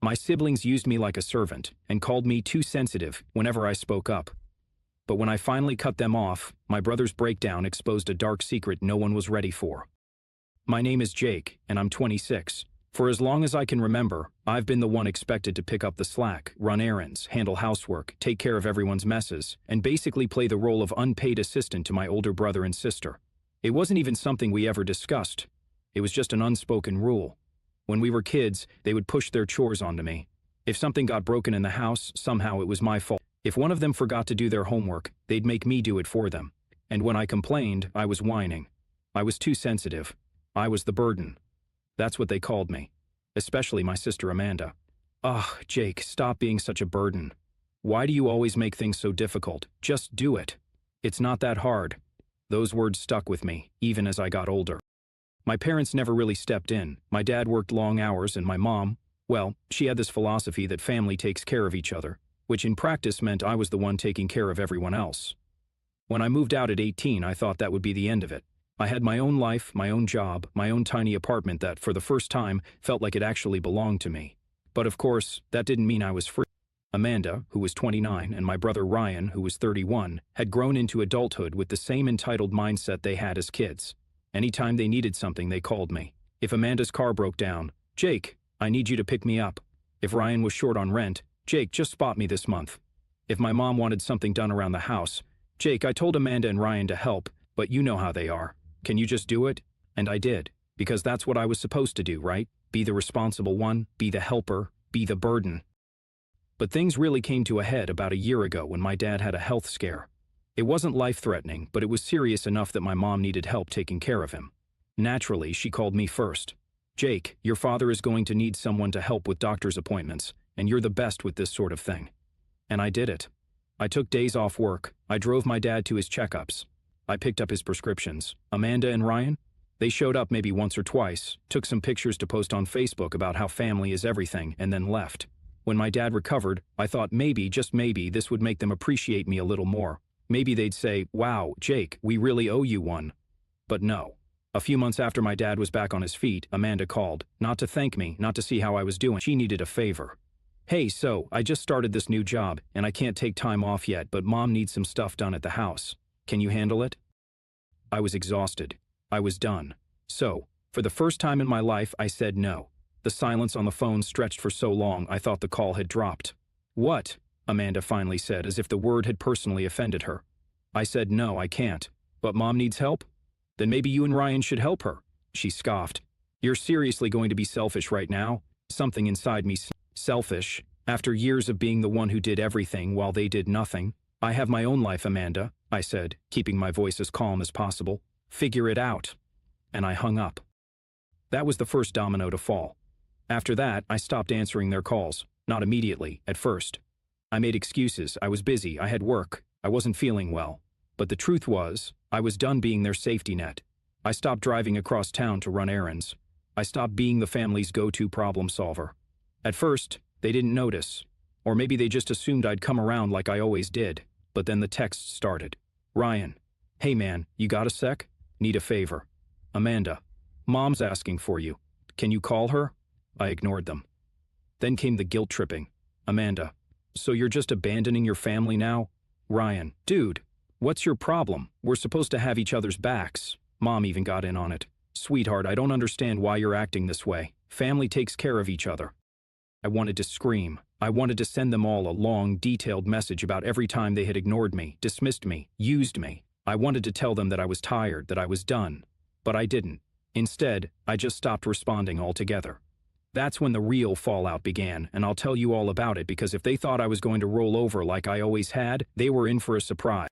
My siblings used me like a servant and called me too sensitive whenever I spoke up. But when I finally cut them off, my brother's breakdown exposed a dark secret no one was ready for. My name is Jake, and I'm 26. For as long as I can remember, I've been the one expected to pick up the slack, run errands, handle housework, take care of everyone's messes, and basically play the role of unpaid assistant to my older brother and sister. It wasn't even something we ever discussed. It was just an unspoken rule. When we were kids, they would push their chores onto me. If something got broken in the house, somehow it was my fault. If one of them forgot to do their homework, they'd make me do it for them. And when I complained, I was whining. I was too sensitive. I was the burden. That's what they called me. Especially my sister Amanda. Ugh, Jake, stop being such a burden. Why do you always make things so difficult? Just do it. It's not that hard. Those words stuck with me, even as I got older. My parents never really stepped in. My dad worked long hours and my mom, well, she had this philosophy that family takes care of each other, which in practice meant I was the one taking care of everyone else. When I moved out at 18, I thought that would be the end of it. I had my own life, my own job, my own tiny apartment that, for the first time, felt like it actually belonged to me. But of course, that didn't mean I was free. Amanda, who was 29, and my brother Ryan, who was 31, had grown into adulthood with the same entitled mindset they had as kids. Anytime they needed something, they called me. If Amanda's car broke down, Jake, I need you to pick me up. If Ryan was short on rent, Jake, just spot me this month. If my mom wanted something done around the house, Jake, I told Amanda and Ryan to help, but you know how they are. Can you just do it? And I did, because that's what I was supposed to do, right? Be the responsible one, be the helper, be the burden. But things really came to a head about a year ago when my dad had a health scare. It wasn't life-threatening, but it was serious enough that my mom needed help taking care of him. Naturally, she called me first. Jake, your father is going to need someone to help with doctor's appointments, and you're the best with this sort of thing. And I did it. I took days off work. I drove my dad to his checkups. I picked up his prescriptions. Amanda and Ryan? They showed up maybe once or twice, took some pictures to post on Facebook about how family is everything, and then left. When my dad recovered, I thought maybe, just maybe, this would make them appreciate me a little more. Maybe they'd say, wow, Jake, we really owe you one. But no. A few months after my dad was back on his feet, Amanda called, not to thank me, not to see how I was doing. She needed a favor. Hey, so, I just started this new job, and I can't take time off yet, but Mom needs some stuff done at the house. Can you handle it? I was exhausted. I was done. So, for the first time in my life, I said no. The silence on the phone stretched for so long, I thought the call had dropped. What? Amanda finally said, as if the word had personally offended her. I said no, I can't. But Mom needs help? Then maybe you and Ryan should help her. She scoffed. You're seriously going to be selfish right now? Something inside me selfish? After years of being the one who did everything while they did nothing? I have my own life, Amanda, I said, keeping my voice as calm as possible. Figure it out. And I hung up. That was the first domino to fall. After that, I stopped answering their calls. Not immediately, at first. I made excuses. I was busy. I had work. I wasn't feeling well. But the truth was, I was done being their safety net. I stopped driving across town to run errands. I stopped being the family's go-to problem solver. At first, they didn't notice. Or maybe they just assumed I'd come around like I always did. But then the texts started. Ryan, hey man, you got a sec? Need a favor. Amanda, Mom's asking for you. Can you call her? I ignored them. Then came the guilt tripping. Amanda, so you're just abandoning your family now? Ryan, dude, what's your problem? We're supposed to have each other's backs. Mom even got in on it. Sweetheart, I don't understand why you're acting this way. Family takes care of each other. I wanted to scream. I wanted to send them all a long, detailed message about every time they had ignored me, dismissed me, used me. I wanted to tell them that I was tired, that I was done. But I didn't. Instead, I just stopped responding altogether. That's when the real fallout began, and I'll tell you all about it because if they thought I was going to roll over like I always had, they were in for a surprise.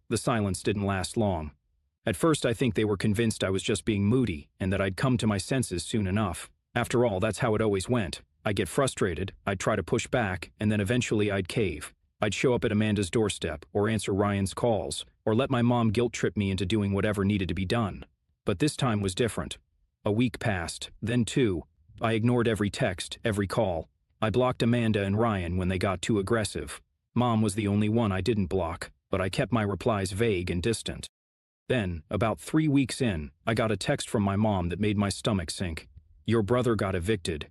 The silence didn't last long. At first, I think they were convinced I was just being moody and that I'd come to my senses soon enough. After all, that's how it always went. I'd get frustrated, I'd try to push back, and then eventually I'd cave. I'd show up at Amanda's doorstep, or answer Ryan's calls, or let my mom guilt-trip me into doing whatever needed to be done. But this time was different. A week passed, then two. I ignored every text, every call. I blocked Amanda and Ryan when they got too aggressive. Mom was the only one I didn't block, but I kept my replies vague and distant. Then, about 3 weeks in, I got a text from my mom that made my stomach sink. Your brother got evicted.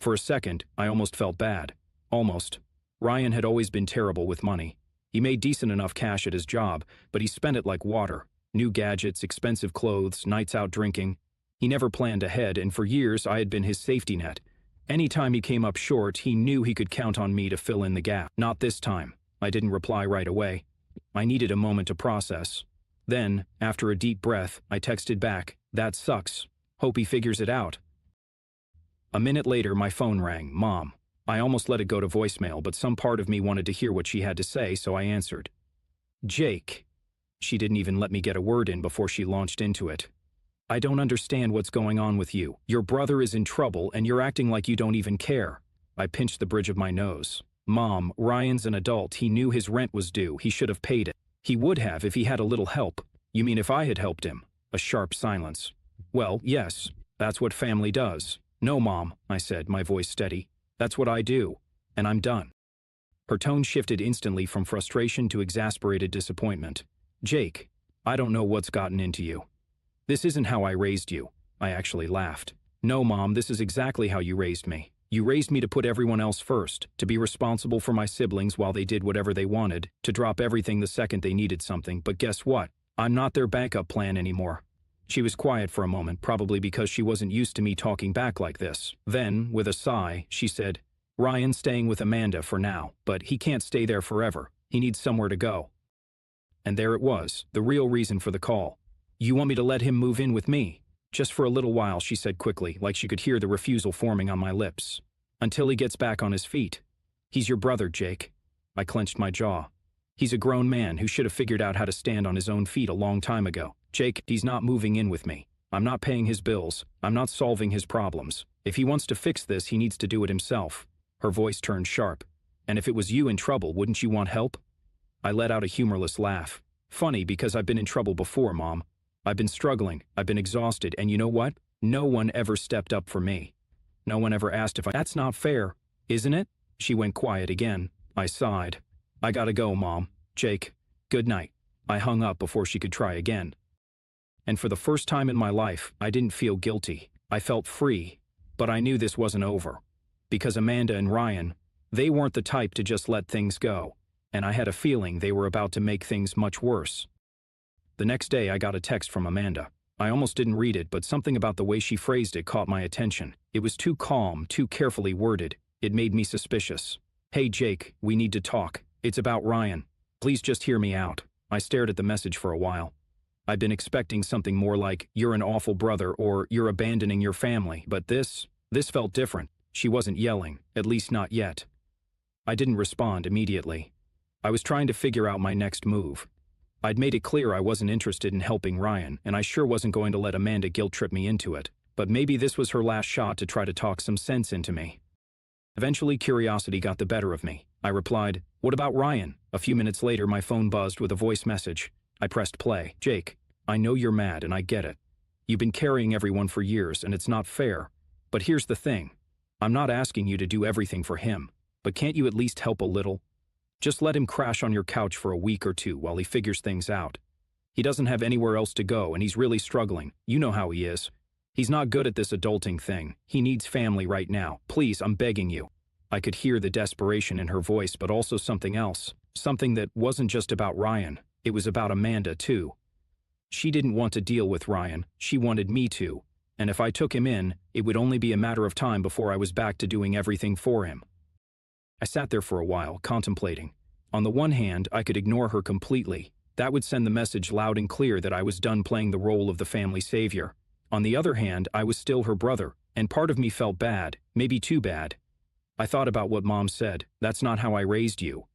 For a second, I almost felt bad. Almost. Ryan had always been terrible with money. He made decent enough cash at his job, but he spent it like water. New gadgets, expensive clothes, nights out drinking. He never planned ahead, and for years I had been his safety net. Anytime he came up short, he knew he could count on me to fill in the gap. Not this time. I didn't reply right away. I needed a moment to process. Then, after a deep breath, I texted back, "That sucks. Hope he figures it out." A minute later, my phone rang. Mom. I almost let it go to voicemail, but some part of me wanted to hear what she had to say, so I answered. "Jake." She didn't even let me get a word in before she launched into it. "I don't understand what's going on with you. Your brother is in trouble, and you're acting like you don't even care." I pinched the bridge of my nose. "Mom, Ryan's an adult. He knew his rent was due. He should have paid it." "He would have if he had a little help." "You mean if I had helped him?" A sharp silence. "Well, yes. That's what family does." "No, Mom," I said, my voice steady. "That's what I do. And I'm done." Her tone shifted instantly from frustration to exasperated disappointment. "Jake, I don't know what's gotten into you. This isn't how I raised you." I actually laughed. "No, Mom, this is exactly how you raised me. You raised me to put everyone else first, to be responsible for my siblings while they did whatever they wanted, to drop everything the second they needed something, but guess what? I'm not their backup plan anymore." She was quiet for a moment, probably because she wasn't used to me talking back like this. Then, with a sigh, she said, "Ryan's staying with Amanda for now, but he can't stay there forever. He needs somewhere to go." And there it was, the real reason for the call. "You want me to let him move in with me?" "Just for a little while," she said quickly, like she could hear the refusal forming on my lips. "Until he gets back on his feet. He's your brother, Jake." I clenched my jaw. "He's a grown man who should have figured out how to stand on his own feet a long time ago. Jake, he's not moving in with me. I'm not paying his bills. I'm not solving his problems. If he wants to fix this, he needs to do it himself." Her voice turned sharp. "And if it was you in trouble, wouldn't you want help?" I let out a humorless laugh. "Funny, because I've been in trouble before, Mom. I've been struggling, I've been exhausted, and you know what? No one ever stepped up for me. No one ever asked if I— That's not fair, isn't it?" She went quiet again. I sighed. "I gotta go, Mom. Jake, good night." I hung up before she could try again. And for the first time in my life, I didn't feel guilty. I felt free. But I knew this wasn't over. Because Amanda and Ryan, they weren't the type to just let things go. And I had a feeling they were about to make things much worse. The next day, I got a text from Amanda. I almost didn't read it, but something about the way she phrased it caught my attention. It was too calm, too carefully worded. It made me suspicious. "Hey Jake, we need to talk. It's about Ryan. Please just hear me out." I stared at the message for a while. I'd been expecting something more like, "You're an awful brother," or "You're abandoning your family," but this felt different. She wasn't yelling, at least not yet. I didn't respond immediately. I was trying to figure out my next move. I'd made it clear I wasn't interested in helping Ryan, and I sure wasn't going to let Amanda guilt-trip me into it. But maybe this was her last shot to try to talk some sense into me. Eventually, curiosity got the better of me. I replied, "What about Ryan?" A few minutes later, my phone buzzed with a voice message. I pressed play. "Jake, I know you're mad, and I get it. You've been carrying everyone for years, and it's not fair. But here's the thing. I'm not asking you to do everything for him, but can't you at least help a little? Just let him crash on your couch for a week or two while he figures things out. He doesn't have anywhere else to go, and he's really struggling. You know how he is. He's not good at this adulting thing. He needs family right now. Please, I'm begging you." I could hear the desperation in her voice, but also something else. Something that wasn't just about Ryan. It was about Amanda, too. She didn't want to deal with Ryan. She wanted me to. And if I took him in, it would only be a matter of time before I was back to doing everything for him. I sat there for a while, contemplating. On the one hand, I could ignore her completely. That would send the message loud and clear that I was done playing the role of the family savior. On the other hand, I was still her brother, and part of me felt bad, maybe too bad. I thought about what Mom said, "That's not how I raised you."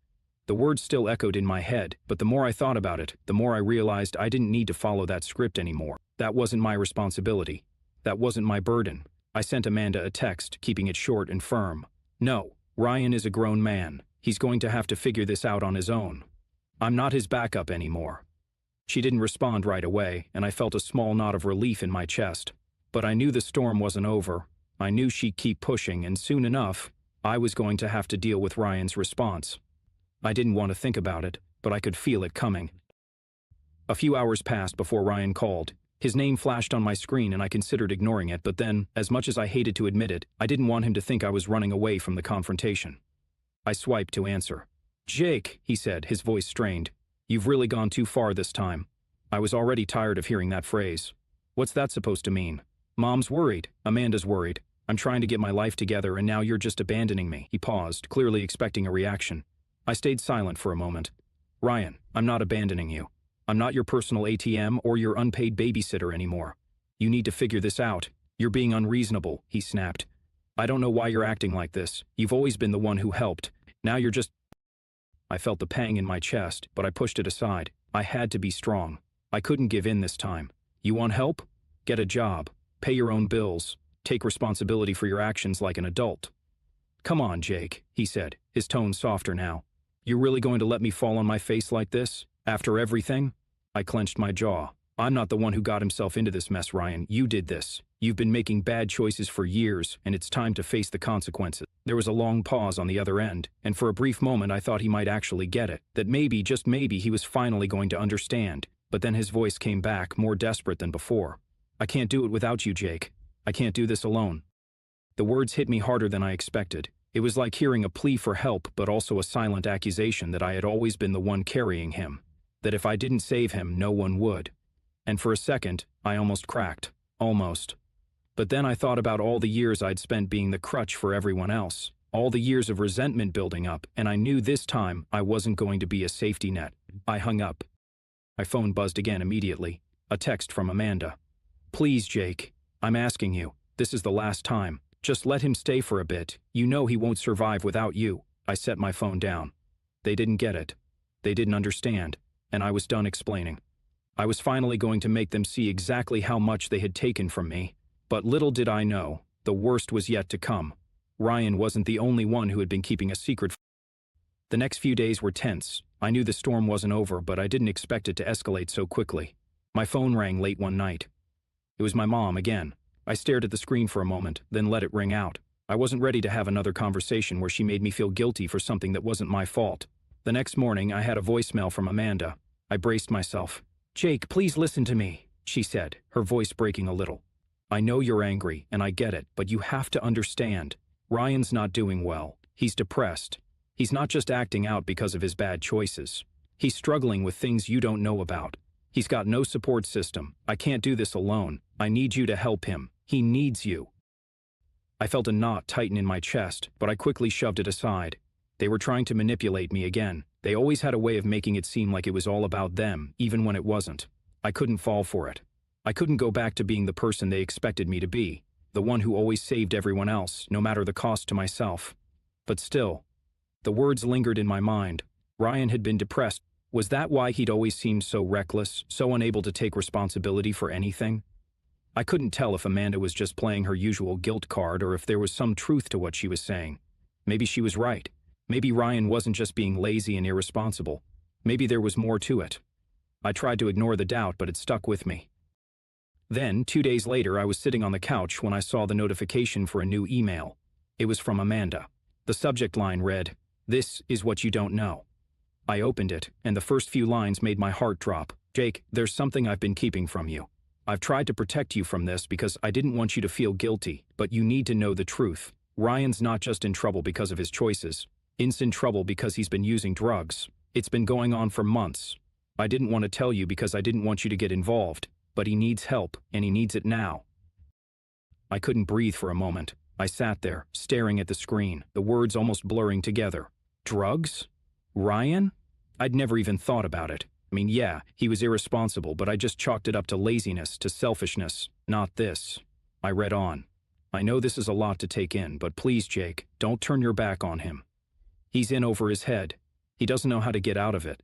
The words still echoed in my head, but the more I thought about it, the more I realized I didn't need to follow that script anymore. That wasn't my responsibility. That wasn't my burden. I sent Amanda a text, keeping it short and firm. "No, Ryan is a grown man. He's going to have to figure this out on his own. I'm not his backup anymore." She didn't respond right away, and I felt a small knot of relief in my chest. But I knew the storm wasn't over. I knew she'd keep pushing, and soon enough, I was going to have to deal with Ryan's response. I didn't want to think about it, but I could feel it coming. A few hours passed before Ryan called. His name flashed on my screen and I considered ignoring it, but then, as much as I hated to admit it, I didn't want him to think I was running away from the confrontation. I swiped to answer. "Jake," he said, his voice strained. "You've really gone too far this time." I was already tired of hearing that phrase. What's that supposed to mean? Mom's worried. Amanda's worried. I'm trying to get my life together and now you're just abandoning me. He paused, clearly expecting a reaction. I stayed silent for a moment. Ryan, I'm not abandoning you. I'm not your personal ATM or your unpaid babysitter anymore. You need to figure this out. You're being unreasonable, he snapped. I don't know why you're acting like this. You've always been the one who helped. Now you're just... I felt the pang in my chest, but I pushed it aside. I had to be strong. I couldn't give in this time. You want help? Get a job. Pay your own bills. Take responsibility for your actions like an adult. Come on, Jake, he said, his tone softer now. You're really going to let me fall on my face like this? After everything? I clenched my jaw. I'm not the one who got himself into this mess, Ryan. You did this. You've been making bad choices for years, and it's time to face the consequences. There was a long pause on the other end, and for a brief moment I thought he might actually get it, that maybe, just maybe, he was finally going to understand. But then his voice came back, more desperate than before. I can't do it without you, Jake. I can't do this alone. The words hit me harder than I expected. It was like hearing a plea for help, but also a silent accusation that I had always been the one carrying him. That if I didn't save him, no one would. And for a second, I almost cracked. Almost. But then I thought about all the years I'd spent being the crutch for everyone else. All the years of resentment building up, and I knew this time I wasn't going to be a safety net. I hung up. My phone buzzed again immediately. A text from Amanda. Please, Jake. I'm asking you. This is the last time. Just let him stay for a bit. You know he won't survive without you. I set my phone down. They didn't get it. They didn't understand. And I was done explaining. I was finally going to make them see exactly how much they had taken from me. But little did I know, the worst was yet to come. Ryan wasn't the only one who had been keeping a secret. The next few days were tense. I knew the storm wasn't over, but I didn't expect it to escalate so quickly. My phone rang late one night. It was my mom again. I stared at the screen for a moment, then let it ring out. I wasn't ready to have another conversation where she made me feel guilty for something that wasn't my fault. The next morning, I had a voicemail from Amanda. I braced myself. Jake, please listen to me, she said, her voice breaking a little. I know you're angry, and I get it, but you have to understand. Ryan's not doing well. He's depressed. He's not just acting out because of his bad choices. He's struggling with things you don't know about. He's got no support system. I can't do this alone. I need you to help him. He needs you. I felt a knot tighten in my chest, but I quickly shoved it aside. They were trying to manipulate me again. They always had a way of making it seem like it was all about them, even when it wasn't. I couldn't fall for it. I couldn't go back to being the person they expected me to be, the one who always saved everyone else, no matter the cost to myself. But still, the words lingered in my mind. Ryan had been depressed. Was that why he'd always seemed so reckless, so unable to take responsibility for anything? I couldn't tell if Amanda was just playing her usual guilt card or if there was some truth to what she was saying. Maybe she was right. Maybe Ryan wasn't just being lazy and irresponsible. Maybe there was more to it. I tried to ignore the doubt, but it stuck with me. Then, 2 days later, I was sitting on the couch when I saw the notification for a new email. It was from Amanda. The subject line read, "This is what you don't know." I opened it, and the first few lines made my heart drop. Jake, there's something I've been keeping from you. I've tried to protect you from this because I didn't want you to feel guilty, but you need to know the truth. Ryan's not just in trouble because of his choices. He's in trouble because he's been using drugs. It's been going on for months. I didn't want to tell you because I didn't want you to get involved, but he needs help, and he needs it now. I couldn't breathe for a moment. I sat there, staring at the screen, the words almost blurring together. Drugs? Ryan? I'd never even thought about it. I mean, yeah, he was irresponsible, but I just chalked it up to laziness, to selfishness. Not this. I read on. I know this is a lot to take in, but please, Jake, don't turn your back on him. He's in over his head. He doesn't know how to get out of it.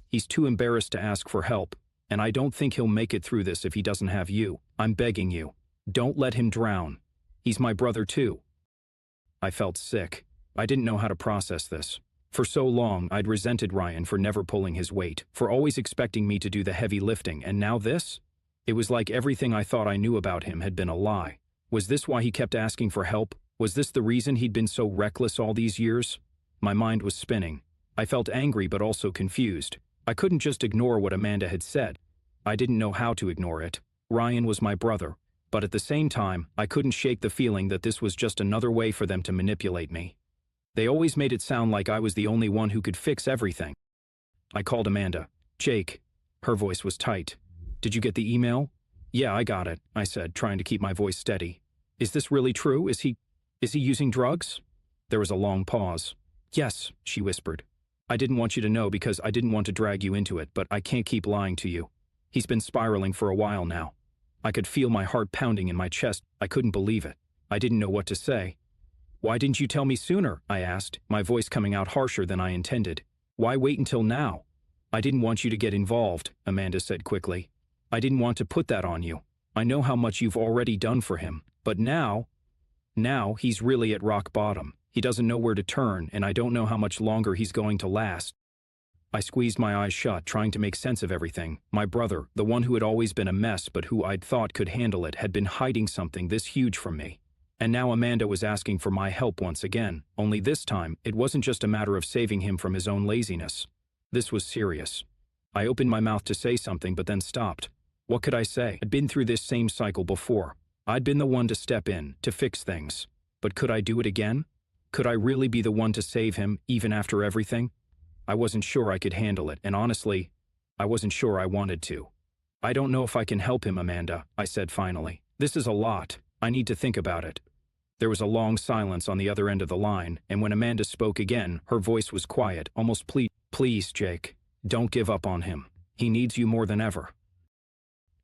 He's too embarrassed to ask for help, and I don't think he'll make it through this if he doesn't have you. I'm begging you. Don't let him drown. He's my brother too. I felt sick. I didn't know how to process this. For so long, I'd resented Ryan for never pulling his weight, for always expecting me to do the heavy lifting, and now this? It was like everything I thought I knew about him had been a lie. Was this why he kept asking for help? Was this the reason he'd been so reckless all these years? My mind was spinning. I felt angry but also confused. I couldn't just ignore what Amanda had said. I didn't know how to ignore it. Ryan was my brother, but at the same time, I couldn't shake the feeling that this was just another way for them to manipulate me. They always made it sound like I was the only one who could fix everything. I called Amanda. Jake. Her voice was tight. Did you get the email? Yeah, I got it, I said, trying to keep my voice steady. Is this really true? Is he using drugs? There was a long pause. Yes, she whispered. I didn't want you to know because I didn't want to drag you into it, but I can't keep lying to you. He's been spiraling for a while now. I could feel my heart pounding in my chest. I couldn't believe it. I didn't know what to say. Why didn't you tell me sooner? I asked, my voice coming out harsher than I intended. Why wait until now? I didn't want you to get involved, Amanda said quickly. I didn't want to put that on you. I know how much you've already done for him, but now he's really at rock bottom. He doesn't know where to turn, and I don't know how much longer he's going to last. I squeezed my eyes shut, trying to make sense of everything. My brother, the one who had always been a mess but who I'd thought could handle it, had been hiding something this huge from me. And now Amanda was asking for my help once again, only this time, it wasn't just a matter of saving him from his own laziness. This was serious. I opened my mouth to say something but then stopped. What could I say? I'd been through this same cycle before. I'd been the one to step in, to fix things. But could I do it again? Could I really be the one to save him, even after everything? I wasn't sure I could handle it, and honestly, I wasn't sure I wanted to. I don't know if I can help him, Amanda, I said finally. This is a lot. I need to think about it. There was a long silence on the other end of the line, and when Amanda spoke again, her voice was quiet, almost Please, Jake, don't give up on him. He needs you more than ever.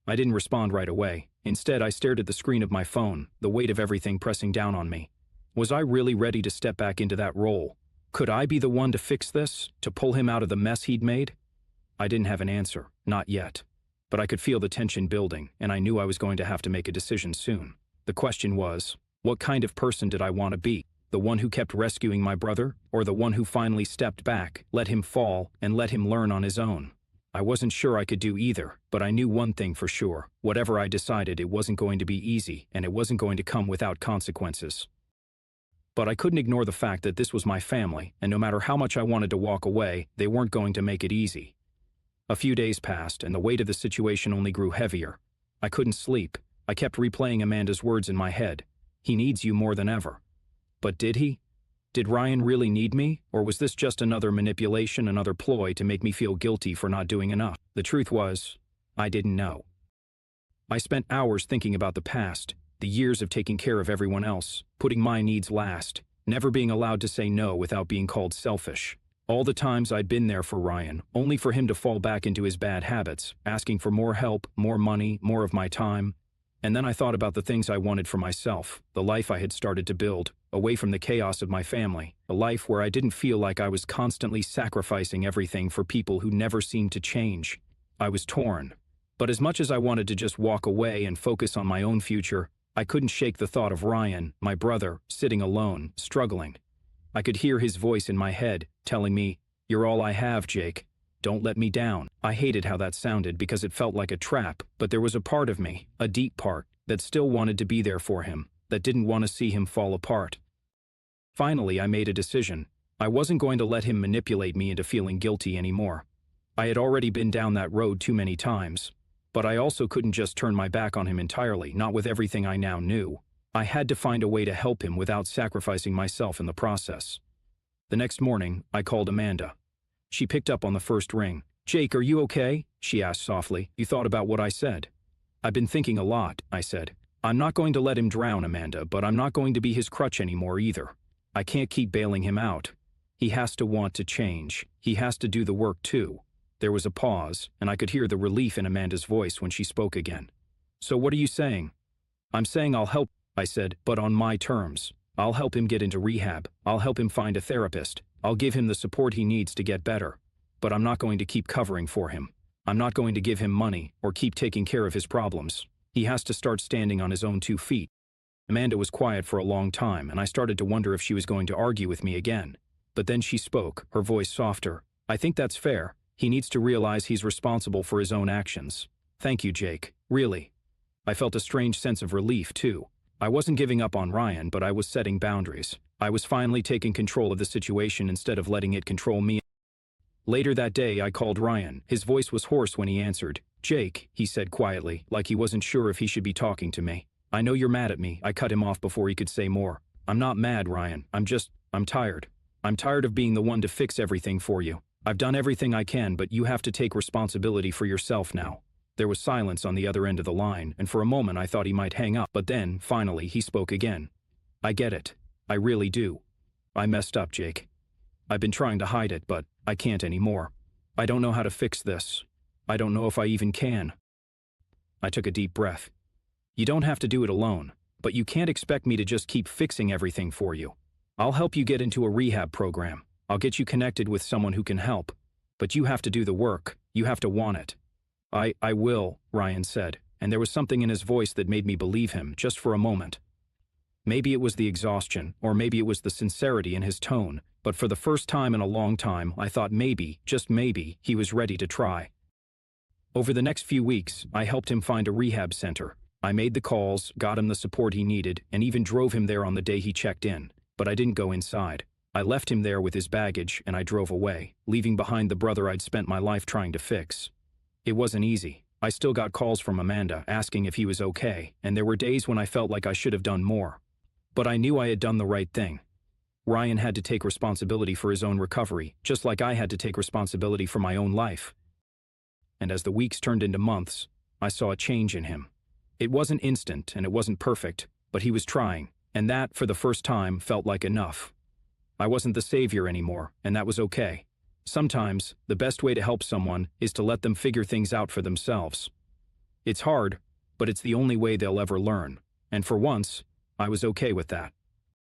I didn't respond right away. Instead, I stared at the screen of my phone, the weight of everything pressing down on me. Was I really ready to step back into that role? Could I be the one to fix this, to pull him out of the mess he'd made? I didn't have an answer, not yet. But I could feel the tension building, and I knew I was going to have to make a decision soon. The question was, what kind of person did I want to be? The one who kept rescuing my brother, or the one who finally stepped back, let him fall, and let him learn on his own? I wasn't sure I could do either, but I knew one thing for sure. Whatever I decided, it wasn't going to be easy, and it wasn't going to come without consequences. But I couldn't ignore the fact that this was my family, and no matter how much I wanted to walk away, they weren't going to make it easy. A few days passed, and the weight of the situation only grew heavier. I couldn't sleep. I kept replaying Amanda's words in my head. He needs you more than ever. But did he? Did Ryan really need me, or was this just another manipulation, another ploy to make me feel guilty for not doing enough? The truth was, I didn't know. I spent hours thinking about the past, the years of taking care of everyone else, putting my needs last, never being allowed to say no without being called selfish. All the times I'd been there for Ryan, only for him to fall back into his bad habits, asking for more help, more money, more of my time. And then I thought about the things I wanted for myself, the life I had started to build, away from the chaos of my family, a life where I didn't feel like I was constantly sacrificing everything for people who never seemed to change. I was torn. But as much as I wanted to just walk away and focus on my own future, I couldn't shake the thought of Ryan, my brother, sitting alone, struggling. I could hear his voice in my head, telling me, "You're all I have, Jake. Don't let me down." I hated how that sounded because it felt like a trap, but there was a part of me, a deep part, that still wanted to be there for him, that didn't want to see him fall apart. Finally, I made a decision. I wasn't going to let him manipulate me into feeling guilty anymore. I had already been down that road too many times. But I also couldn't just turn my back on him entirely, not with everything I now knew. I had to find a way to help him without sacrificing myself in the process. The next morning, I called Amanda. She picked up on the first ring. "Jake, are you okay?" she asked softly. "You thought about what I said?" "I've been thinking a lot," I said. "I'm not going to let him drown, Amanda, but I'm not going to be his crutch anymore either. I can't keep bailing him out. He has to want to change. He has to do the work too." There was a pause, and I could hear the relief in Amanda's voice when she spoke again. "So what are you saying?" "I'm saying I'll help," I said, "but on my terms. I'll help him get into rehab. I'll help him find a therapist. I'll give him the support he needs to get better. But I'm not going to keep covering for him. I'm not going to give him money or keep taking care of his problems. He has to start standing on his own 2 feet." Amanda was quiet for a long time, and I started to wonder if she was going to argue with me again. But then she spoke, her voice softer. "I think that's fair. He needs to realize he's responsible for his own actions. Thank you, Jake. Really." I felt a strange sense of relief, too. I wasn't giving up on Ryan, but I was setting boundaries. I was finally taking control of the situation instead of letting it control me. Later that day, I called Ryan. His voice was hoarse when he answered. "Jake," he said quietly, like he wasn't sure if he should be talking to me. "I know you're mad at me." I cut him off before he could say more. "I'm not mad, Ryan. I'm tired. I'm tired of being the one to fix everything for you. I've done everything I can, but you have to take responsibility for yourself now." There was silence on the other end of the line, and for a moment I thought he might hang up, but then, finally, he spoke again. "I get it. I really do. I messed up, Jake. I've been trying to hide it, but I can't anymore. I don't know how to fix this. I don't know if I even can." I took a deep breath. "You don't have to do it alone, but you can't expect me to just keep fixing everything for you. I'll help you get into a rehab program. I'll get you connected with someone who can help. But you have to do the work. You have to want it." I will," Ryan said, and there was something in his voice that made me believe him, just for a moment. Maybe it was the exhaustion, or maybe it was the sincerity in his tone, but for the first time in a long time, I thought maybe, just maybe, he was ready to try. Over the next few weeks, I helped him find a rehab center. I made the calls, got him the support he needed, and even drove him there on the day he checked in. But I didn't go inside. I left him there with his baggage, and I drove away, leaving behind the brother I'd spent my life trying to fix. It wasn't easy. I still got calls from Amanda asking if he was okay, and there were days when I felt like I should have done more. But I knew I had done the right thing. Ryan had to take responsibility for his own recovery, just like I had to take responsibility for my own life. And as the weeks turned into months, I saw a change in him. It wasn't instant and it wasn't perfect, but he was trying, and that, for the first time, felt like enough. I wasn't the savior anymore, and that was okay. Sometimes, the best way to help someone is to let them figure things out for themselves. It's hard, but it's the only way they'll ever learn, and for once, I was okay with that.